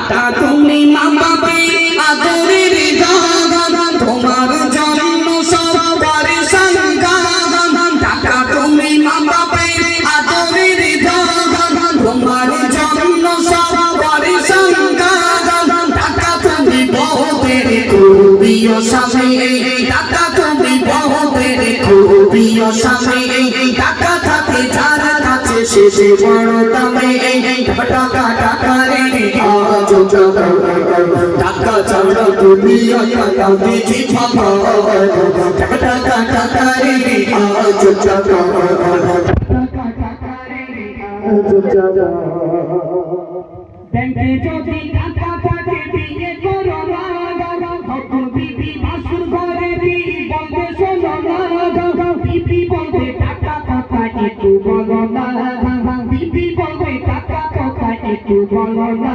টাকা তুমি মা বাবার আদরের দান, তোমার জন্য সব করে সংগ্রাম। টাকা তুমি মা বাবার আদরের দান, তোমার জন্য সব করে সংগ্রাম। টাকা তুমি বহুতের খুবিও স্বামী, টাকা তুমি বহুতের খুবিও স্বামী। টাকা থাকে যার কাছে সে বড় দামে। টাকা টাকা রে আজ টাকা ছাড়া দুনিয়া টাকা দিছি ভাবা। টাকা টাকা টাকা রে আজ টাকা ব্যাংকে যদি টাকা থাকে বিয়ে করো না, তখন বিবি বাসুর ঘরে বলবে শোনো না। বিবি বলবে টাকা কথা একটু বলো না, বিবি বলবে টাকা কথা একটু বলো না।